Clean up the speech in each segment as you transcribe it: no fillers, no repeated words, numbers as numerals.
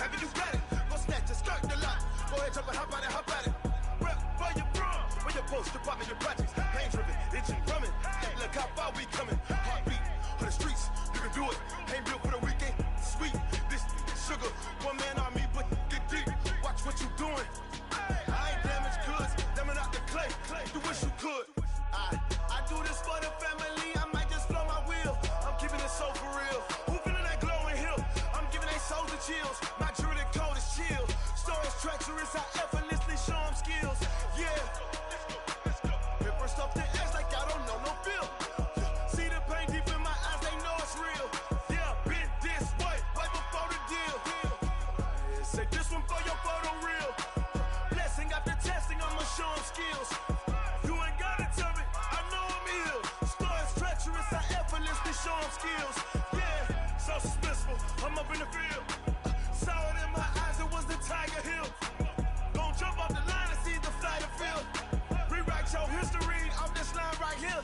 Happy you got it. Go snatch it, skirt the lot. Go ahead, jump and hop out it, hop out it. Rep where you from? Where your post, department, your projects. Pain driven, itching, drumming. Look how far we coming. Heartbeat on the streets, you can do it. Ain't built for the weekend. Sweet, this sugar. One man on me, but get deep. Watch what you doing. I ain't damaged goods, damn out the clay. You wish you could. I do this for the family. I might just blow my wheel. I'm keeping it so for real. Who feeling that glowing hill? I'm giving they souls the chills. My jewelry cold is chill. Stories treacherous, I effortlessly show them skills. Yeah. Paper stuff the edge like I don't know no feel. See the pain deep in my eyes, they know it's real. Yeah, been this way, way before the deal. Say this one for your photo reel. Blessing after testing, I'ma show them skills. You ain't gotta tell me, I know I'm ill. Stories treacherous, I effortlessly show them skills. Yeah, so suspenseful, I'm up in the field. Saw it in my eyes, it was the Tiger Hill. Gon' jump off the line and see the flight of field. Rewrite your history off this line right here.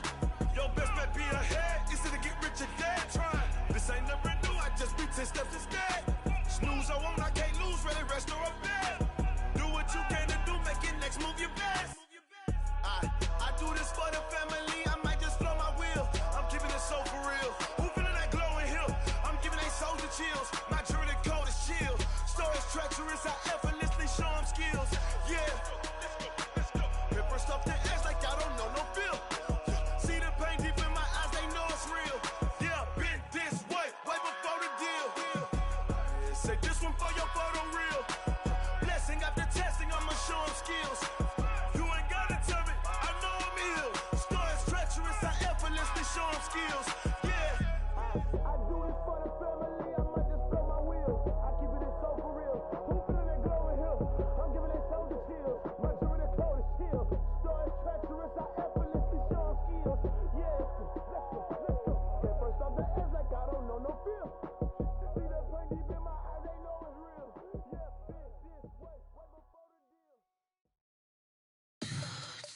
Your best bet be ahead, easy to get rich or dead. Trying, this ain't never new, I just be 10 steps instead. Snooze I won't, I can't lose, ready, rest or up bed. Do what you can to do, make it next move your best. I do this for the family, I might just blow my wheel. I'm keeping it so for real. Who feeling that glowing hill? I'm giving they souls the chills. My jewelry cold is chill. Stories treacherous, I effortlessly show them skills. Yeah. Paper stuff the edge like I don't know no feel. See the pain deep in my eyes, they know it's real. Yeah, been this way, way before the deal. Say this one for your photo reel. Blessing after testing, I'ma show them skills. You ain't gotta tell me, I know I'm ill. Stories treacherous, I effortlessly show them skills. Yeah. I do this for the family, I might just blow my wheel. I keep it so for real. Who feeling that glowing hill? I'm giving they souls the chills. My jewelry cold is chill. Stories treacherous, I effortlessly show them skills. Yeah, let's go. Get first off the edge like I don't know no feel. See that pain deep in my eyes, they know it's real. Yeah, been this way, way before the deal.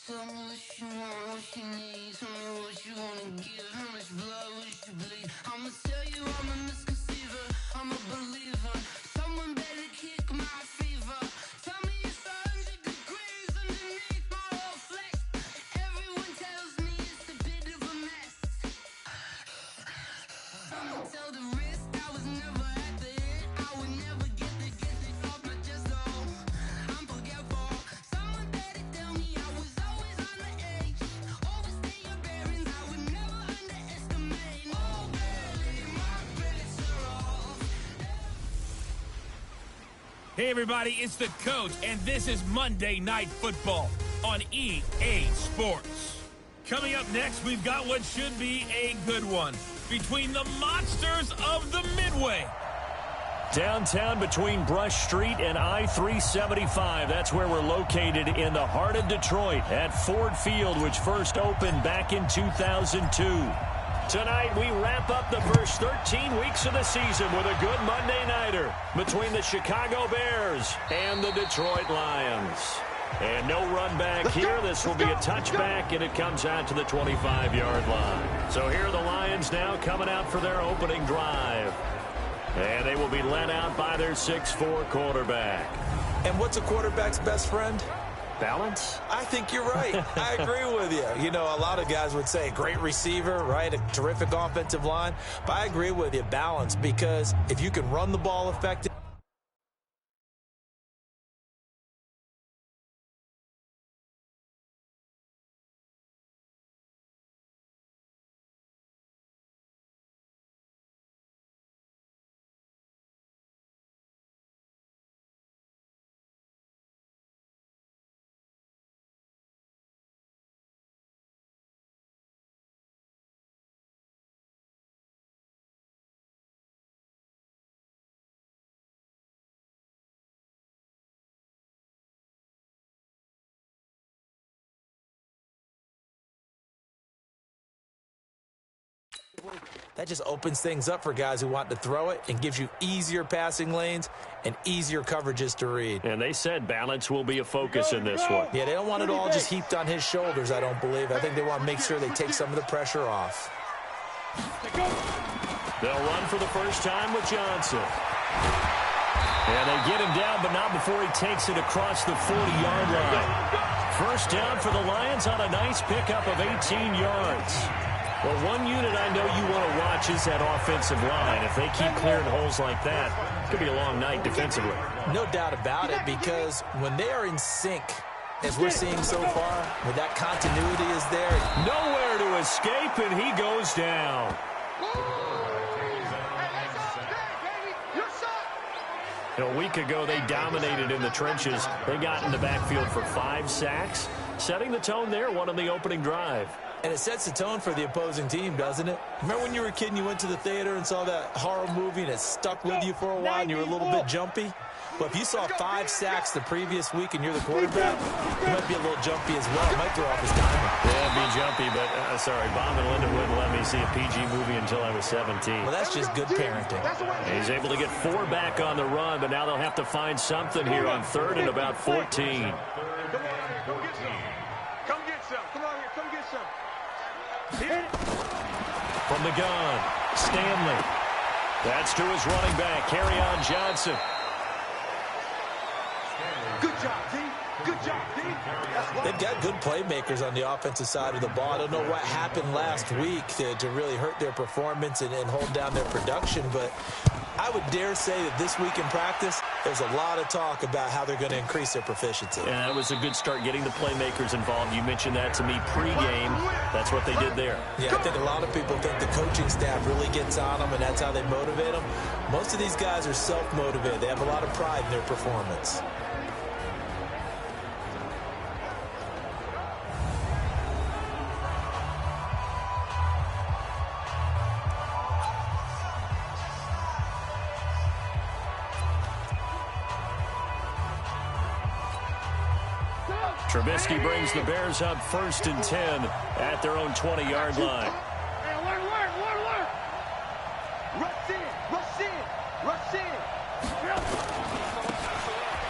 Tell me what you want, what you need. Tell me what you wanna give. How much blood would you bleed? I'ma tell you I'm a misconceiver. I'm a believer. Someone better kick my fever. Tell me it's 100 degrees underneath my whole flesh. Everyone tells me it's a bit of a mess. I'ma tell the risk I was never at the end. I would never get this off my chest though. I'm forgetful. Someone better tell me I was always on the edge. Overstay your bearings, I would never underestimate. Oh baby, my bets are off. Hey everybody, it's the coach, and this is Monday Night Football on EA Sports. Coming up next, we've got what should be a good one between the monsters of the Midway. Downtown between Brush Street and I-375. That's where we're located in the heart of Detroit at Ford Field, which first opened back in 2002. Tonight, we wrap up the first 13 weeks of the season with a good Monday nighter between the Chicago Bears and the Detroit Lions. And no run back here. This will be a touchback, and it comes out to the 25-yard line. So here are the Lions now coming out for their opening drive. And they will be led out by their 6'4" quarterback. And what's a quarterback's best friend? Balance? I think you're right. I agree with you. You know, a lot of guys would say great receiver, right? A terrific offensive line. But I agree with you, balance, because if you can run the ball effectively, that just opens things up for guys who want to throw it and gives you easier passing lanes and easier coverages to read. And they said balance will be a focus in this one. Yeah, they don't want it all just heaped on his shoulders, I don't believe. I think they want to make sure they take some of the pressure off. They'll run for the first time with Johnson. And they get him down, but not before he takes it across the 40-yard line. First down for the Lions on a nice pickup of 18 yards. Well, one unit I know you want to watch is that offensive line. If they keep clearing holes like that, it could be a long night defensively. No doubt about it, because when they are in sync, as we're seeing so far, when that continuity is there. Nowhere to escape, and he goes down. A week ago, they dominated in the trenches. They got in the backfield for 5 sacks, setting the tone there, one on the opening drive. And it sets the tone for the opposing team, doesn't it? Remember when you were a kid and you went to the theater and saw that horror movie and it stuck with you for a while and you were a little bit jumpy? Well, if you saw 5 sacks the previous week and you're the quarterback, you might be a little jumpy as well. It might throw off his timing. Yeah, be jumpy, but sorry, Bob and Linda wouldn't let me see a PG movie until I was 17. Well, that's just good parenting. He's able to get 4 back on the run, but now they'll have to find something here on 3rd and about 14. Come on, go get some. Come get some. Come on here, come get some. From the gun, Stanley. That's to his running back, Kerryon Johnson. Good job, D. Good job, D. They've got good playmakers on the offensive side of the ball. I don't know what happened last week to really hurt their performance and hold down their production, but I would dare say that this week in practice, there's a lot of talk about how they're going to increase their proficiency. Yeah, that was a good start getting the playmakers involved. You mentioned that to me pregame. That's what they did there. Yeah, I think a lot of people think the coaching staff really gets on them, and that's how they motivate them. Most of these guys are self-motivated. They have a lot of pride in their performance. Trubisky brings the Bears up 1st and 10 at their own 20-yard line.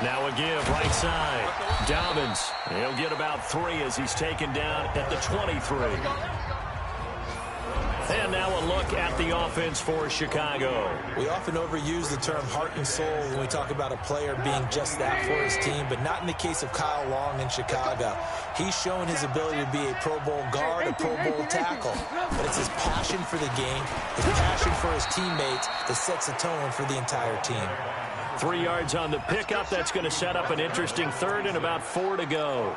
Now a give, right side. Dobbins, he'll get about 3 as he's taken down at the 23. And now a look at the offense for Chicago. We often overuse the term heart and soul when we talk about a player being just that for his team, but not in the case of Kyle Long in Chicago. He's shown his ability to be a Pro Bowl guard, a Pro Bowl tackle. But it's his passion for the game, his passion for his teammates that sets the tone for the entire team. 3 yards on the pickup. That's going to set up an interesting 3rd and about 4 to go.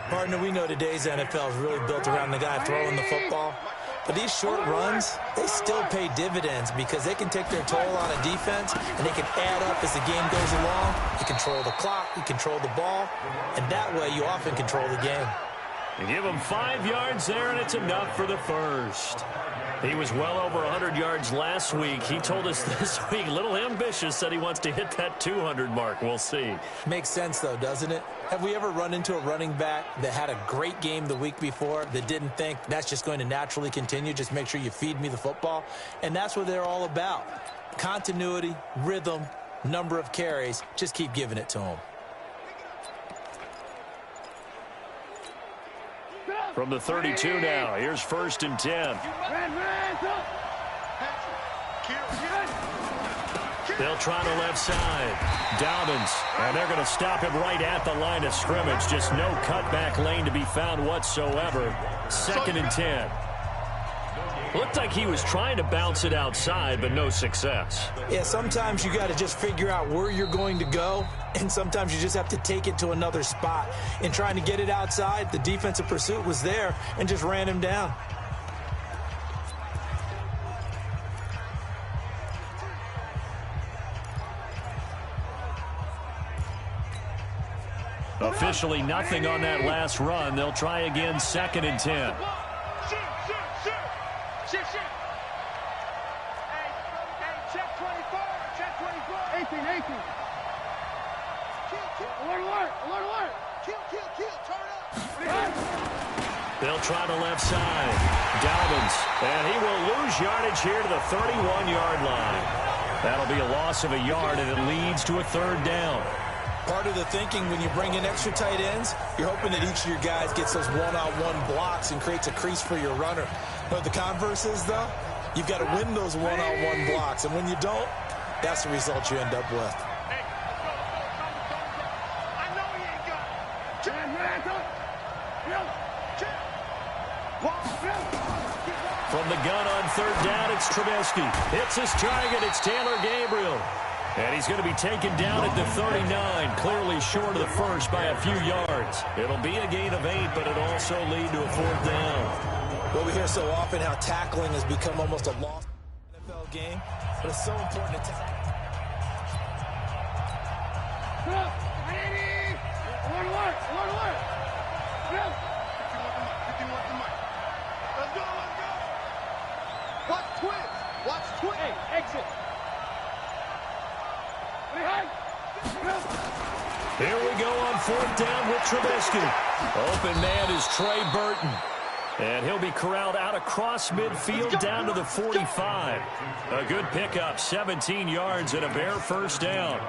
Partner, we know today's NFL is really built around the guy throwing the football. But these short runs, they still pay dividends because they can take their toll on a defense and they can add up as the game goes along. You control the clock, you control the ball, and that way you often control the game. You give him 5 yards there, and it's enough for the first. He was well over 100 yards last week. He told us this week, a little ambitious, said he wants to hit that 200 mark. We'll see. Makes sense, though, doesn't it? Have we ever run into a running back that had a great game the week before that didn't think that's just going to naturally continue? Just make sure you feed me the football. And that's what they're all about. Continuity, rhythm, number of carries. Just keep giving it to them. From the 32 now, here's 1st and 10. They'll try the left side. Dobbins, and they're going to stop him right at the line of scrimmage. Just no cutback lane to be found whatsoever. 2nd and 10. Looked like he was trying to bounce it outside, but no success. Yeah, sometimes you got to just figure out where you're going to go, and sometimes you just have to take it to another spot. In trying to get it outside, the defensive pursuit was there and just ran him down. Officially nothing on that last run. They'll try again, 2nd and 10. Shit. Hey, check 24. Check 24. 18. Kill. Alert. Kill. Turn up. They'll try the left side. Dobbins, and he will lose yardage here to the 31-yard line. That'll be a loss of a yard, and it leads to a 3rd down. Part of the thinking when you bring in extra tight ends, you're hoping that each of your guys gets those one-on-one blocks and creates a crease for your runner. But the converse is, though, you've got to win those one-on-one blocks. And when you don't, that's the result you end up with. Hey, From the gun on third down, it's Trubisky. Hits his target. It's Taylor Gabriel. And he's going to be taken down at the 39, clearly short of the first by a few yards. It'll be a gain of 8, but it'll also lead to a fourth down. Well, we hear so often how tackling has become almost a lost NFL game, but it's so important to tackle. Watch twins. Watch twins. Hey, exit. Here we go on fourth down with Trubisky. Open man is Trey Burton. And he'll be corralled out across midfield down to the 45. A good pickup, 17 yards and a bare first down.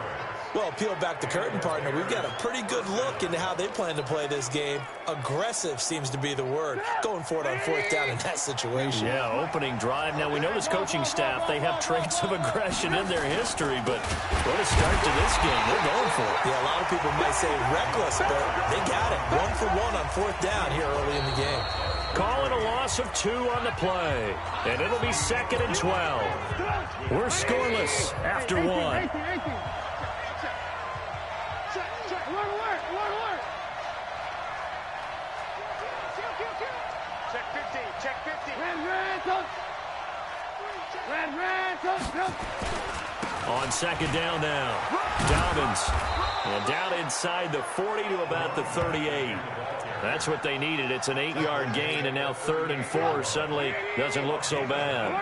Well, peel back the curtain, partner. We've got a pretty good look into how they plan to play this game. Aggressive seems to be the word. Going for it on fourth down in that situation. Yeah, opening drive. Now, we know this coaching staff, they have traits of aggression in their history, but what a start to this game. They're going for it. Yeah, a lot of people might say reckless, but they got it. 1 for 1 on fourth down here early in the game. Calling a loss of 2 on the play, and it'll be 2nd and 12. We're scoreless after 1. On second down now, Dobbins. And down inside the 40 to about the 38. That's what they needed. It's an 8-yard gain, and now 3rd and 4 suddenly doesn't look so bad.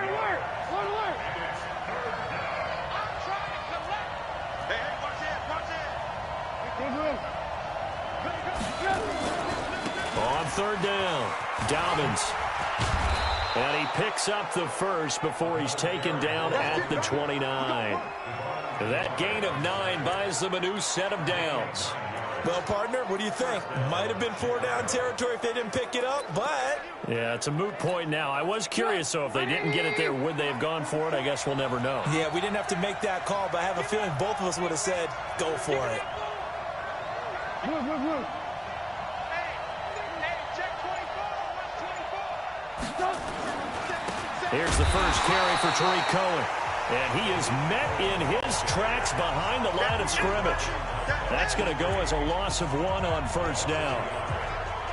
On third down, Dobbins. And he picks up the first before he's taken down at the 29. That gain of 9 buys them a new set of downs. Well, partner, what do you think? Might have been 4-down territory if they didn't pick it up, but... Yeah, it's a moot point now. I was curious, though, if they didn't get it there, would they have gone for it? I guess we'll never know. Yeah, we didn't have to make that call, but I have a feeling both of us would have said, go for it. Here's the first carry for Tariq Cohen. And he is met in his tracks behind the line of scrimmage. That's going to go as a loss of 1 on first down.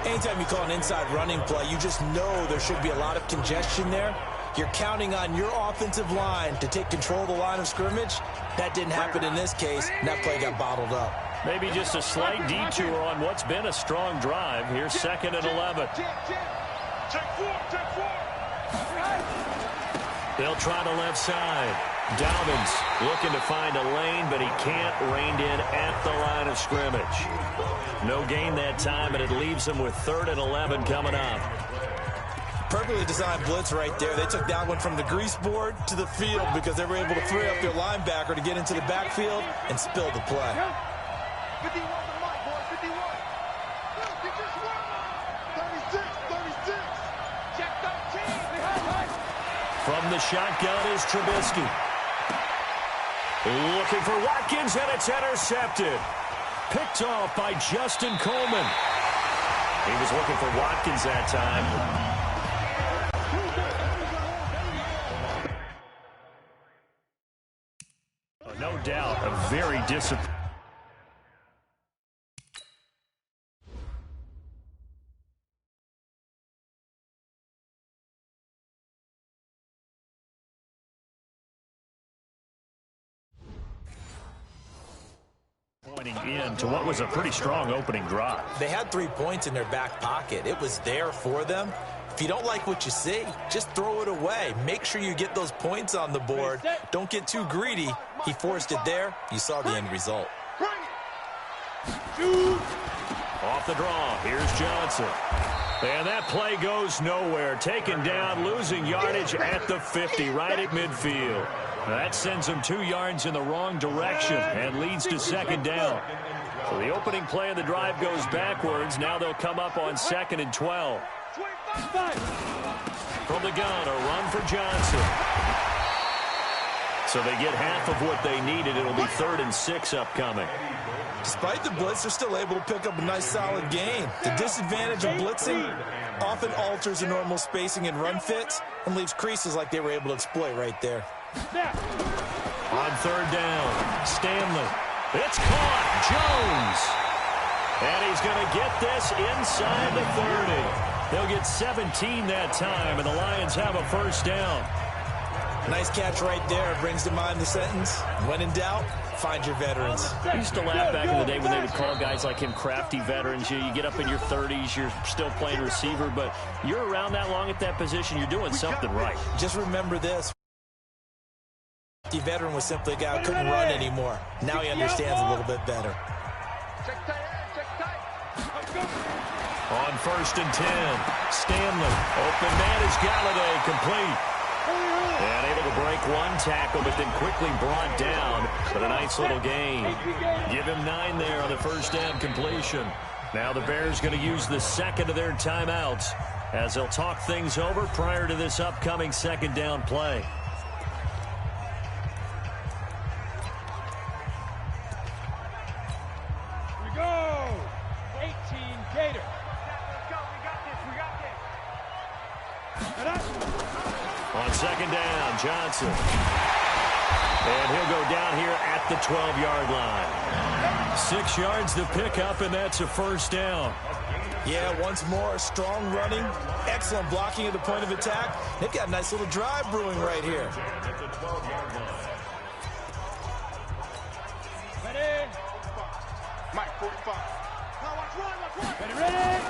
Anytime you call an inside running play, you just know there should be a lot of congestion there. You're counting on your offensive line to take control of the line of scrimmage. That didn't happen in this case, and that play got bottled up. Maybe just a slight detour on what's been a strong drive. Here's 2nd and 11. They'll try the left side. Dobbins looking to find a lane, but he can't. Reined in at the line of scrimmage. No gain that time, and it leaves them with 3rd and 11 coming up. Perfectly designed blitz right there. They took that one from the grease board to the field because they were able to free up their linebacker to get into the backfield and spill the play. 51 to Mike, boy, 51. Look, you just won. 36. Check 13. From the shotgun is Trubisky. Looking for Watkins, and it's intercepted. Picked off by Justin Coleman. He was looking for Watkins that time. No doubt, a very disappointing. Into what was a pretty strong opening drive. They had 3 points in their back pocket. It was there for them. If you don't like what you see, just throw it away. Make sure you get those points on the board. Don't get too greedy. He forced it there. You saw the end result. Off the draw, here's Johnson. And that play goes nowhere. Taken down, losing yardage at the 50, right at midfield. That sends them 2 yards in the wrong direction and leads to 2nd down. So the opening play of the drive goes backwards. Now they'll come up on 2nd and 12. From the gun, a run for Johnson. So they get half of what they needed. It'll be 3rd and 6 upcoming. Despite the blitz, they're still able to pick up a nice, solid gain. The disadvantage of blitzing often alters the normal spacing and run fits. and leaves creases like they were able to exploit right there. On third down, Stanley. It's caught. Jones. And he's going to get this inside the 30. They'll get 17 that time, and the Lions have a first down. Nice catch right there. Brings to mind the sentence, when in doubt, find your veterans. I used to laugh back in the day when they would call guys like him crafty veterans. You get up in your 30s, you're still playing receiver, but you're around that long at that position, you're doing something right. Just remember this. The veteran was simply a guy who couldn't run anymore. Now he understands a little bit better. On first and 10, Stanley. Open man is Galladay, complete. And able to break one tackle, but then quickly brought down for a nice little gain. Give him 9 there on the first down completion. Now the Bears going to use the second of their timeouts as they'll talk things over prior to this upcoming second down play. Here we go. 18 Gator. Let's go. We got this. On second down, Johnson. And he'll go down here at the 12-yard line. 6 yards to pick up, and that's a first down. Yeah, once more, strong running, excellent blocking at the point of attack. They've got a nice little drive brewing right here. Ready? Mike, 45. Now watch one. Ready?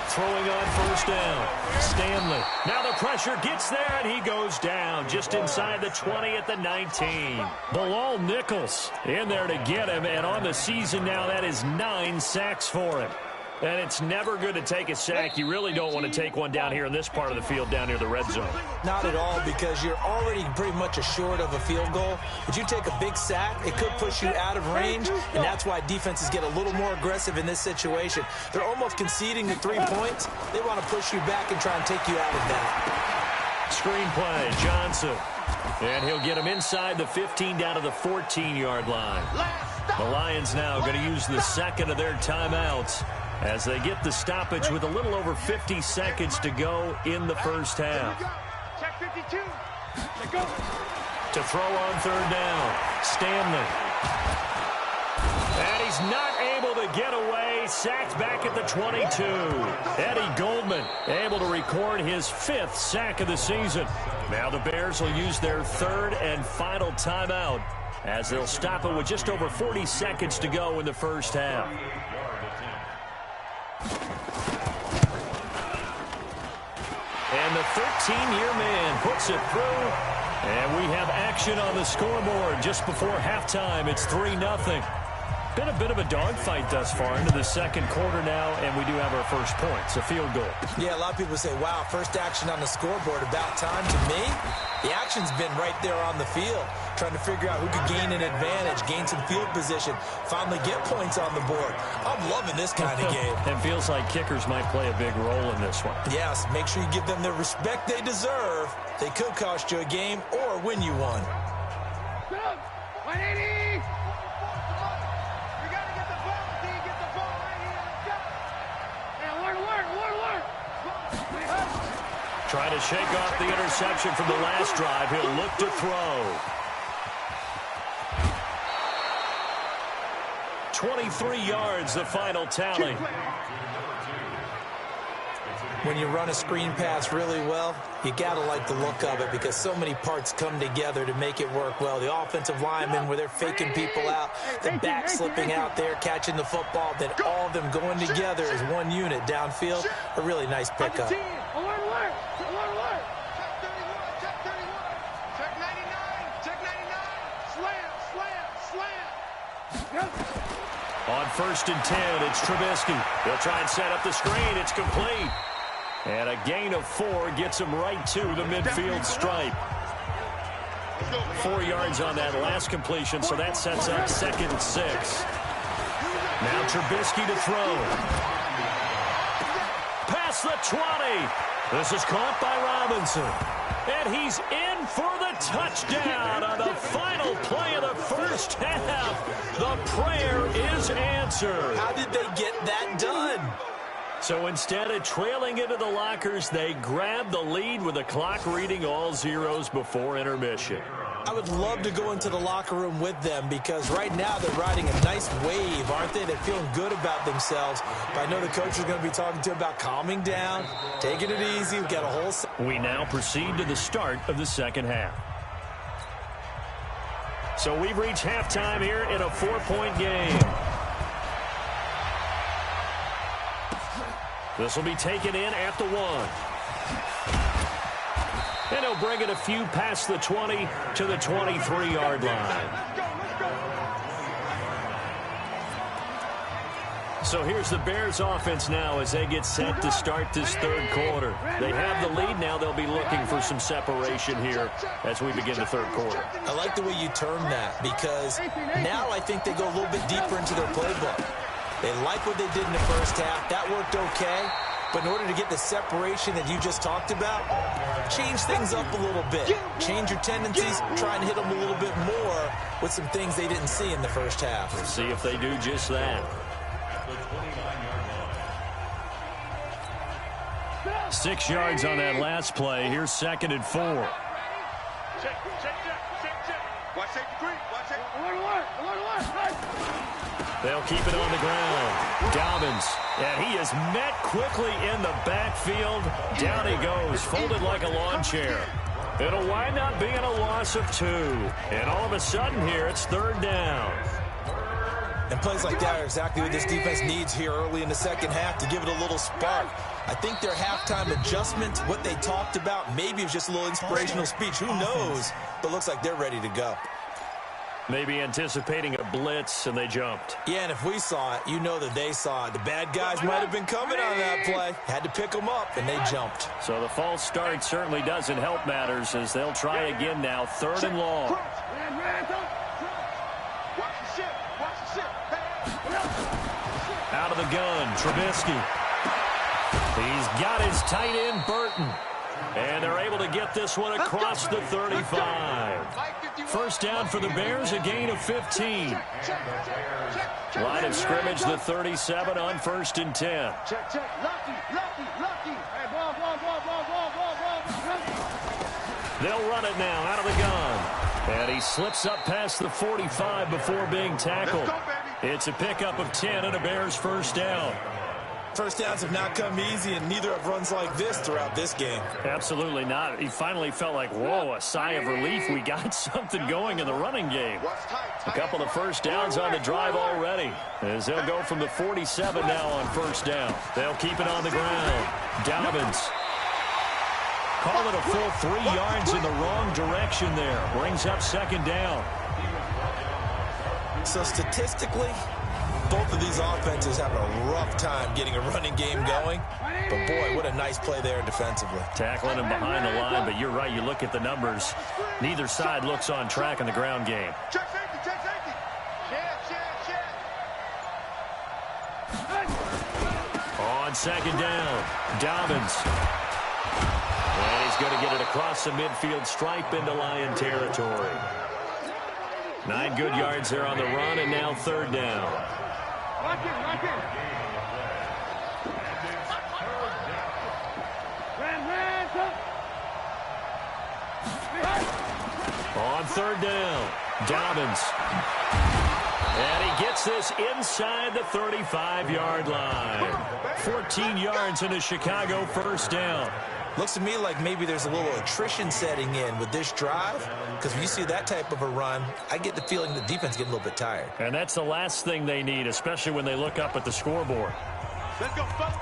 Throwing on first down, Stanley. Now the pressure gets there, and he goes down just inside the 20 at the 19. Bilal Nichols in there to get him, and on the season now, that is 9 sacks for him. And it's never good to take a sack. You really don't want to take one down here in this part of the field, down near the red zone. Not at all, because you're already pretty much assured of a field goal. But you take a big sack, it could push you out of range, and that's why defenses get a little more aggressive in this situation. They're almost conceding the 3 points. They want to push you back and try and take you out of that. Screenplay, Johnson. And he'll get him inside the 15 down to the 14-yard line. The Lions now going to use the second of their timeouts as they get the stoppage with a little over 50 seconds to go in the first half. Check 52. Go. To throw on third down, Stanley. And he's not able to get away. Sacked back at the 22. Eddie Goldman able to record his 5th sack of the season. Now the Bears will use their third and final timeout as they'll stop it with just over 40 seconds to go in the first half. And the 13-year man puts it through. And we have action on the scoreboard just before halftime. It's 3-0. Been a bit of a dogfight thus far into the second quarter now, and we do have our first points, a field goal. Yeah, a lot of people say, wow, first action on the scoreboard, about time. To me, the action's been right there on the field, trying to figure out who could gain an advantage, gain some field position, finally get points on the board. I'm loving this kind of game. It feels like kickers might play a big role in this one. Yes, make sure you give them the respect they deserve. They could cost you a game or win you one. 180. Trying to shake off the interception from the last drive. He'll look to throw. 23 yards, the final tally. When you run a screen pass really well, you got to like the look of it because so many parts come together to make it work well. The offensive linemen, where they're faking people out, the back slipping out there, catching the football, then all of them going together as one unit downfield. A really nice pickup. On first and 10, it's Trubisky. They'll try and set up the screen. It's complete. And a gain of 4 gets him right to the midfield stripe. 4 yards on that last completion, so that sets up 2nd and 6. Now Trubisky to throw. Past the 20. This is caught by Robinson. And he's in for the touchdown on the final play of the first half. The prayer is answered. How did they get that done? So instead of trailing into the lockers, they grab the lead with the clock reading all zeros before intermission. I would love to go into the locker room with them because right now they're riding a nice wave, aren't they? They're feeling good about themselves. But I know the coach is going to be talking to them about calming down, taking it easy. We've got a whole... We now proceed to the start of the second half. So we've reached halftime here in a 4-point game. This will be taken in at the 1. And he'll bring it a few past the 20 to the 23-yard line. So here's the Bears offense now as they get set to start this third quarter. They have the lead now. They'll be looking for some separation here as we begin the third quarter. I like the way you term that because now I think they go a little bit deeper into their playbook. They like what they did in the first half. That worked okay. But in order to get the separation that you just talked about, change things up a little bit. Change your tendencies, try and hit them a little bit more with some things they didn't see in the first half. We'll see if they do just that. 6 yards on that last play. Here's 2nd and 4. Check. Watch safety green. Watch safety. They'll keep it on the ground. Dobbins, and he is met quickly in the backfield. Down he goes, folded like a lawn chair. It'll wind up being a loss of 2. And all of a sudden here, it's 3rd down. And plays like that are exactly what this defense needs here early in the second half to give it a little spark. I think their halftime adjustment, what they talked about, maybe it was just a little inspirational speech. Who knows? But looks like they're ready to go. Maybe anticipating a blitz, and they jumped. Yeah, and if we saw it, you know that they saw it. The bad guys might have been coming on that play. Had to pick them up, and they jumped. So the false start certainly doesn't help matters as they'll try again now. 3rd and long. Out of the gun, Trubisky. He's got his tight end, Burton. And they're able to get this one across the 35. First down for the Bears, a gain of 15. Line of scrimmage, the 37 on 1st and 10. They'll run it now out of the gun. And he slips up past the 45 before being tackled. It's a pickup of 10 and a Bears first down. First downs have not come easy, and neither have runs like this throughout this game. Absolutely not. He finally felt like, whoa, a sigh of relief. We got something going in the running game. A couple of first downs on the drive already, as they'll go from the 47 now on first down. They'll keep it on the ground. Dobbins. Call it a full 3 yards in the wrong direction there. Brings up 2nd down. So statistically, both of these offenses have a rough time getting a running game going. But, boy, what a nice play there defensively. Tackling him behind the line, but you're right. You look at the numbers. Neither side looks on track in the ground game. Check safety. On 2nd down, Dobbins. And he's going to get it across the midfield stripe into Lion territory. 9 good yards there on the run, and now 3rd down. On 3rd down, Dobbins. And he gets this inside the 35-yard line. 14 yards in a Chicago first down. Looks to me like maybe there's a little attrition setting in with this drive, because when you see that type of a run, I get the feeling the defense getting a little bit tired. And that's the last thing they need, especially when they look up at the scoreboard. Let's go, folks.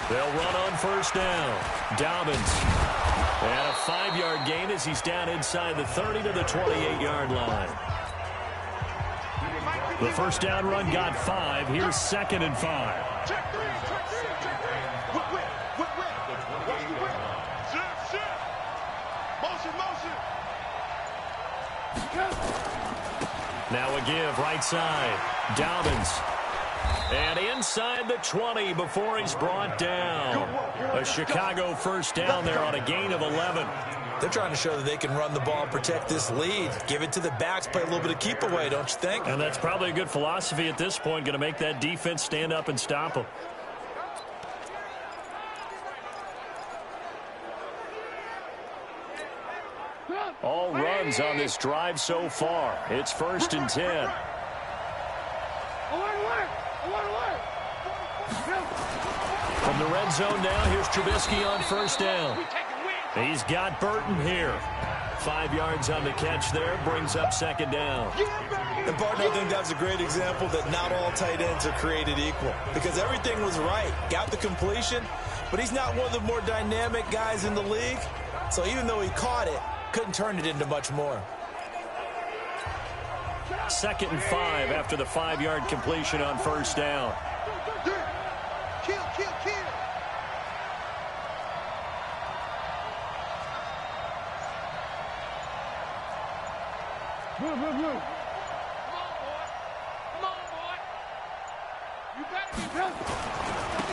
They'll run on first down. Dobbins. And a 5-yard gain as he's down inside the 30 to the 28-yard line. The first down run got 5. Here's 2nd and 5. Check 3. Motion. Now a give right side. Dobbins. And inside the 20 before he's brought down. A Chicago first down there on a gain of 11. They're trying to show that they can run the ball and protect this lead. Give it to the backs, play a little bit of keep away, don't you think? And that's probably a good philosophy at this point. Going to make that defense stand up and stop them. All runs on this drive so far. It's 1st and 10. From the red zone now, here's Trubisky on first down. He's got Burton here. 5 yards on the catch there, brings up 2nd down. And partner, I think that's a great example that not all tight ends are created equal. Because everything was right. Got the completion, but he's not one of the more dynamic guys in the league. So even though he caught it, couldn't turn it into much more. 2nd and 5 after the 5-yard completion on first down. Kill. Move. Come on, boy. You better be ready.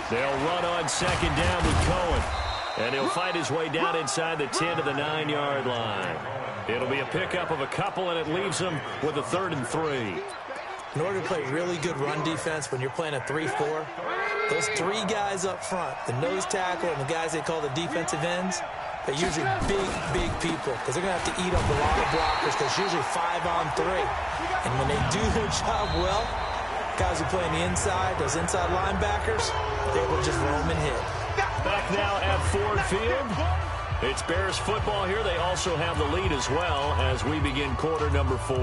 They'll run on 2nd down with Cohen. And he'll fight his way down inside the 10 to the 9-yard line. It'll be a pickup of a couple, and it leaves them with a 3rd and 3. In order to play really good run defense when you're playing a 3-4, those 3 guys up front, the nose tackle and the guys they call the defensive ends, they're usually big people because they're going to have to eat up a lot of blockers because it's usually 5-on-3. And when they do their job well, guys who play on the inside, those inside linebackers, they will just roam and hit. Back now at Ford Field. It's Bears football here. They also have the lead as well as we begin quarter number 4.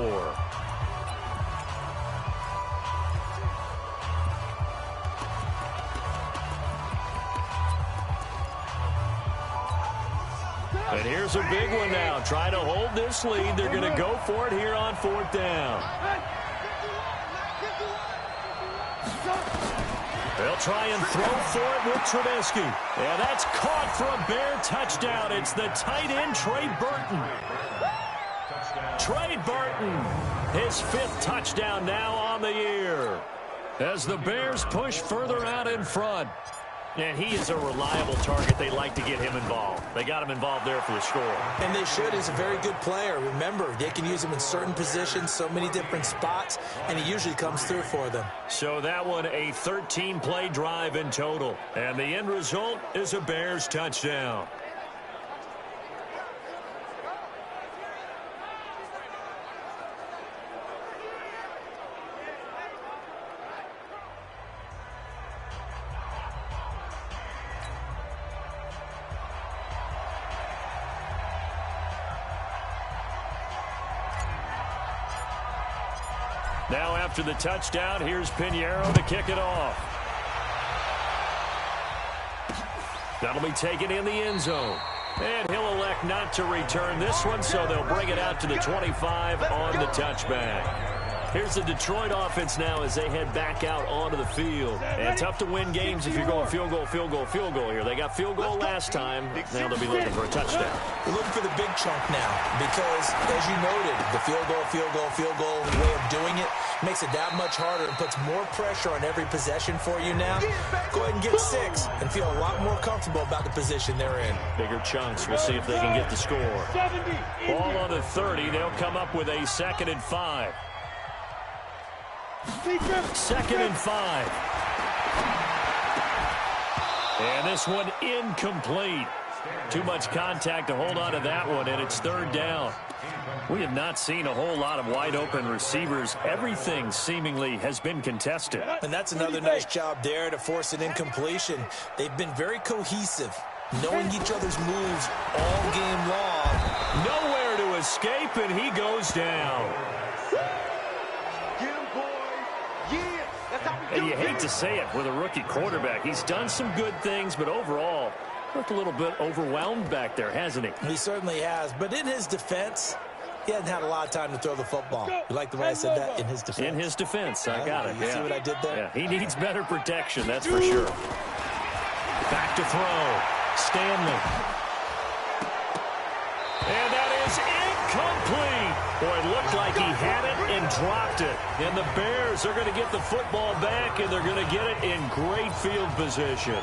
And here's a big one now. Trying to hold this lead. They're going to go for it here on 4th down. They'll try and throw for it with Trubisky. And that's caught for a Bear touchdown. It's the tight end, Trey Burton. Trey Burton, his 5th touchdown now on the year. As the Bears push further out in front. And he is a reliable target. They like to get him involved. They got him involved there for the score. And they should. He's a very good player. Remember, they can use him in certain positions, so many different spots, and he usually comes through for them. So that one, a 13-play drive in total. And the end result is a Bears touchdown. Now after the touchdown, here's Pinheiro to kick it off. That'll be taken in the end zone. And he'll elect not to return this one, so they'll bring it out to the 25 on the touchback. Here's the Detroit offense now as they head back out onto the field. And tough to win games if you're going field goal here. They got field goal last time. Now they'll be looking for a touchdown. They're looking for the big chunk now because, as you noted, the field goal way of doing it makes it that much harder and puts more pressure on every possession for you now. Go ahead and get 6 and feel a lot more comfortable about the position they're in. Bigger chunks. We'll see if they can get the score. Ball on the 30. They'll come up with a 2nd and 5. 2nd and 5. And this one incomplete. Too much contact to hold on to that one, and it's 3rd down. We have not seen a whole lot of wide-open receivers. Everything seemingly has been contested. And that's another nice job there to force an incompletion. They've been very cohesive, knowing each other's moves all game long. Nowhere to escape, and he goes down. And you hate to say it with a rookie quarterback. He's done some good things, but overall, looked a little bit overwhelmed back there, hasn't he? He certainly has. But in his defense, he hasn't had a lot of time to throw the football. You like the way I said that? In his defense. In his defense. I got it. You see what I did there? Yeah, he needs better protection, that's for sure. Back to throw. Stanley. And that is incomplete. Boy, it looked like he had it and dropped it. And the Bears are going to get the football back, and they're going to get it in great field position.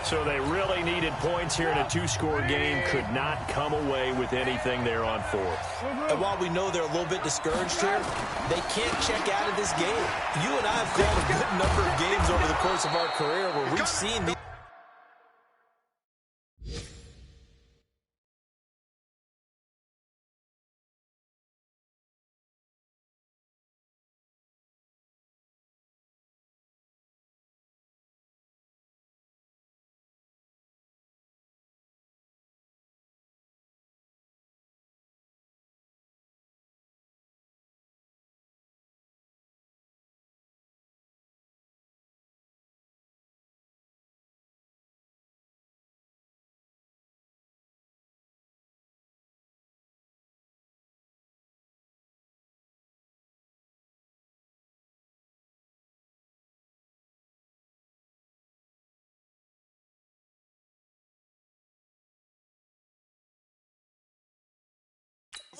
So they really needed points here in a two-score game. Could not come away with anything there on fourth. And while we know they're a little bit discouraged here, they can't check out of this game. You and I have called a good number of games over the course of our career where we've seen these.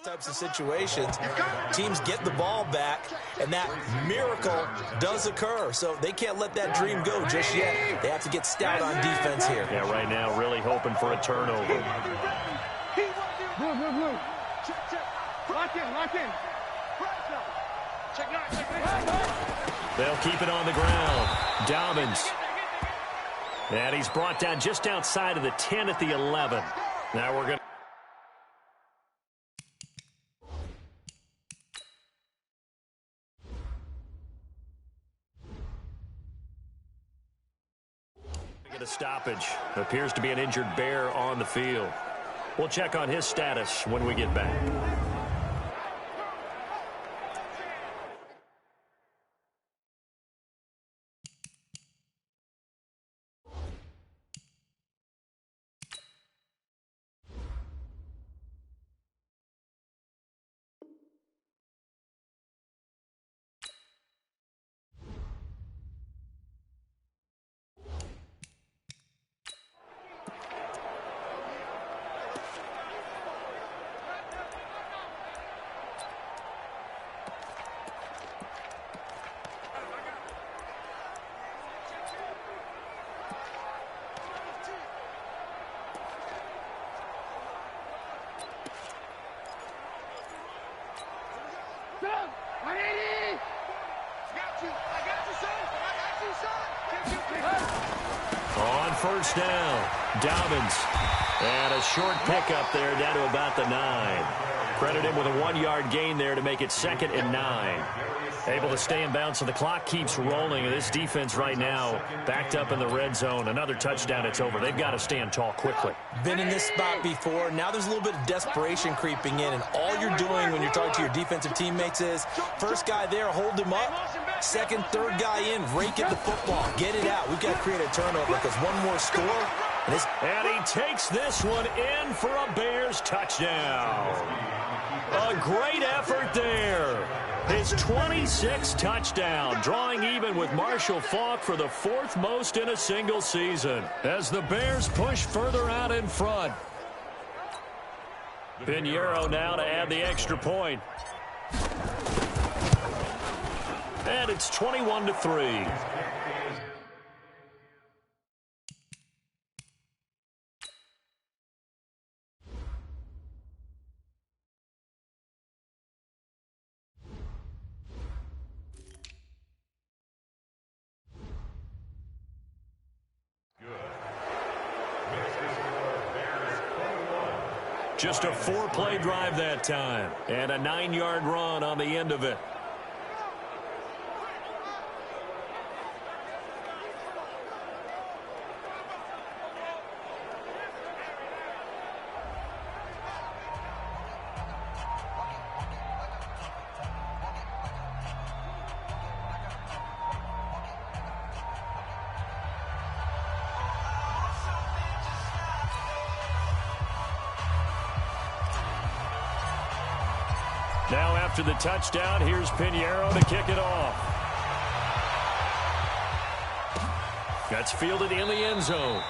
Types of situations, teams get the ball back, and that miracle does occur. So they can't let that dream go just yet. They have to get stout on defense here. Yeah, right now really hoping for a turnover. Blue. Check. Lock in. Check. They'll keep it on the ground. Dobbins. And he's brought down just outside of the 10 at the 11. Now we're going to get a stoppage. Appears to be an injured Bear on the field. We'll check on his status when we get back. On first down, Dobbins. And a short pickup there down to about the 9. Credit him with a 1-yard gain there to make it 2nd and 9. Able to stay in bounds, so the clock keeps rolling. And this defense right now backed up in the red zone. Another touchdown, it's over. They've got to stand tall quickly. Been in this spot before. Now there's a little bit of desperation creeping in. And all you're doing when you're talking to your defensive teammates is, first guy there, hold him up. Second, third guy in, rake at the football. Get it out. We've got to create a turnover because one more score. And he takes this one in for a Bears touchdown. A great effort there. His 26th touchdown, drawing even with Marshall Faulk for the 4th most in a single season, as the Bears push further out in front. Pinheiro now to add the extra point. And it's 21-3. Just a 4-play drive that time, and a 9-yard run on the end of it. Now after the touchdown, here's Pinheiro to kick it off. That's fielded in the end zone.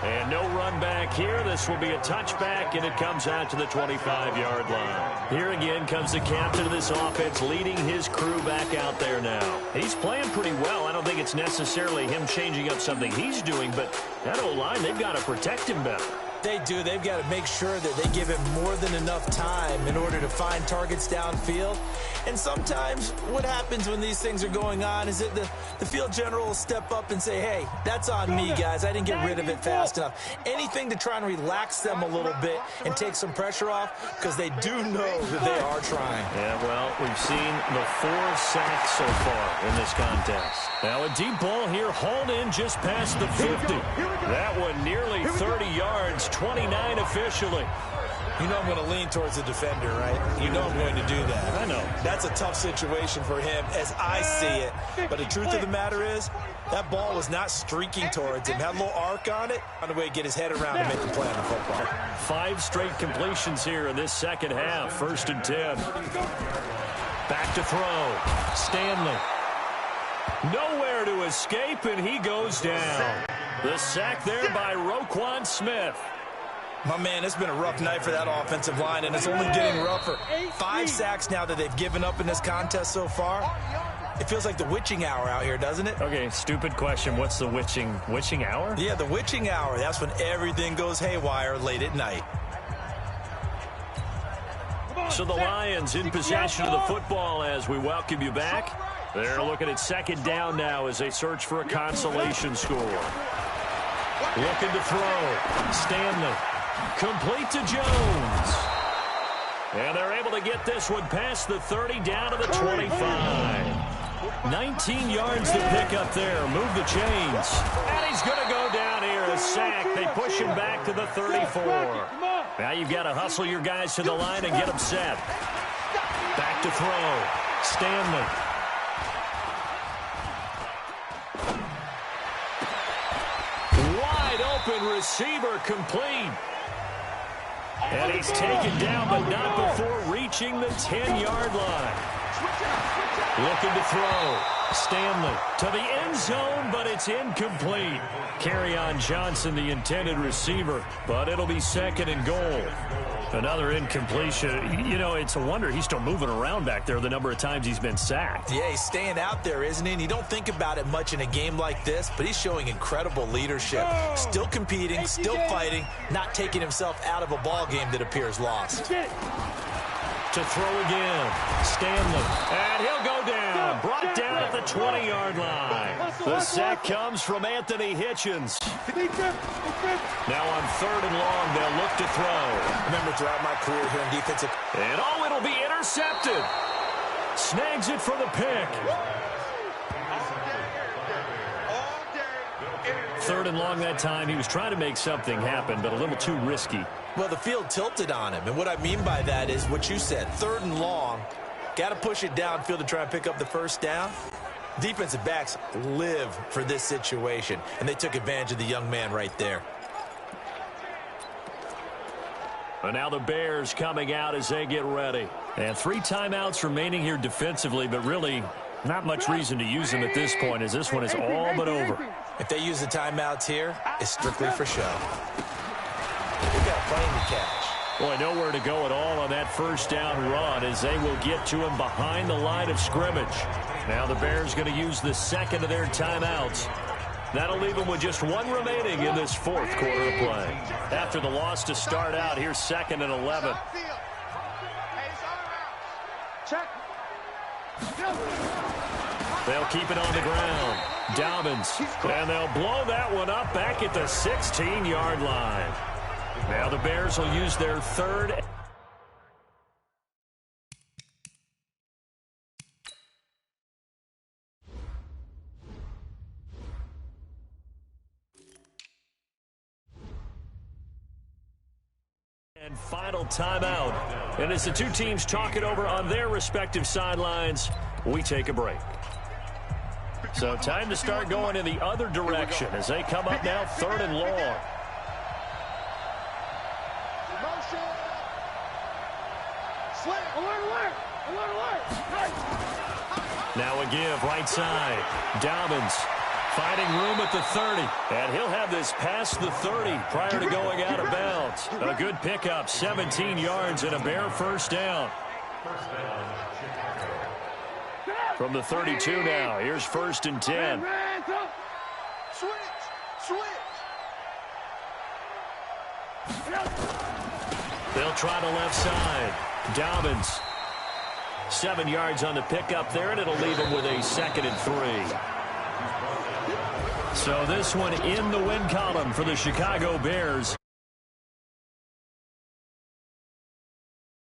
And no run back here. This will be a touchback, and it comes out to the 25-yard line. Here again comes the captain of this offense leading his crew back out there now. He's playing pretty well. I don't think it's necessarily him changing up something he's doing, but that O-line, they've got to protect him better. They do. They've got to make sure that they give him more than enough time in order to find targets downfield. And sometimes what happens when these things are going on is that the field general will step up and say, hey, that's on me, guys. I didn't get rid of it fast enough. Anything to try and relax them a little bit and take some pressure off, because they do know that they are trying. Yeah, well, we've seen the 4 sacks so far in this contest. Now a deep ball here hauled in just past the 50. That one nearly 30 yards, 29 officially. You know I'm going to lean towards the defender, right? You know I'm going to do that. I know. That's a tough situation for him as I see it. But the truth of the matter is, that ball was not streaking towards him. Had a little arc on it, on the way to get his head around and make the play on the football. 5 straight completions here in this second half. 1st and 10. Back to throw. Stanley. Nowhere to escape, and he goes down. The sack there by Roquan Smith. My man, it's been a rough night for that offensive line, and it's only getting rougher. 5 sacks now that they've given up in this contest so far. It feels like the witching hour out here, doesn't it? Okay, stupid question. What's the witching hour? Yeah, the witching hour. That's when everything goes haywire late at night. So the Lions in possession of the football as we welcome you back. They're looking at 2nd down now as they search for a consolation score. Looking to throw. Stanley. Complete to Jones. And they're able to get this one past the 30 down to the 25. 19 yards to pick up there. Move the chains. And he's going to go down here. A sack. They push him back to the 34. Now you've got to hustle your guys to the line and get them set. Back to throw. Stanley. Wide open receiver complete. And he's taken down, but not before reaching the 10-yard line. Looking to throw. Stanley to the end zone, but it's incomplete. Kerryon Johnson, the intended receiver, but it'll be 2nd and goal. Another incompletion. You know, it's a wonder he's still moving around back there the number of times he's been sacked. Yeah, he's staying out there, isn't he? And you don't think about it much in a game like this, but he's showing incredible leadership. Still competing, still fighting, not taking himself out of a ball game that appears lost. To throw again. Stanley. And he'll go down. Brought down at the 20-yard line. The sack comes from Anthony Hitchens. Now on 3rd and long, they'll look to throw. Remember, throughout my career here in defensive... And oh, it'll be intercepted. Snags it for the pick. 3rd and long that time. He was trying to make something happen, but a little too risky. Well, the field tilted on him, and what I mean by that is what you said, 3rd and long. Got to push it downfield to try and pick up the 1st down. Defensive backs live for this situation, and they took advantage of the young man right there. And now the Bears coming out as they get ready. And 3 timeouts remaining here defensively, but really not much reason to use them at this point, as this one is all but over. If they use the timeouts here, it's strictly for show. They've got a plane to catch. Boy, nowhere to go at all on that 1st down run as they will get to him behind the line of scrimmage. Now the Bears going to use the 2nd of their timeouts. That'll leave them with just 1 remaining in this 4th quarter of play. After the loss to start out, here's 2nd and 11. They'll keep it on the ground. Dobbins. And they'll blow that one up back at the 16-yard line. Now the Bears will use their 3rd. And final timeout. And as the 2 teams talk it over on their respective sidelines, we take a break. So time to start going in the other direction as they come up now 3rd and long. Now a give right side. Dobbins Finding room at the 30. And he'll have this past the 30 prior to going out of bounds. A good pickup, 17 yards and a Bear first down. From the 32 now, here's 1st and 10. They'll try to left side. Dobbins. 7 yards on the pickup there, and it'll leave him with a 2nd and 3. So this one in the win column for the Chicago Bears.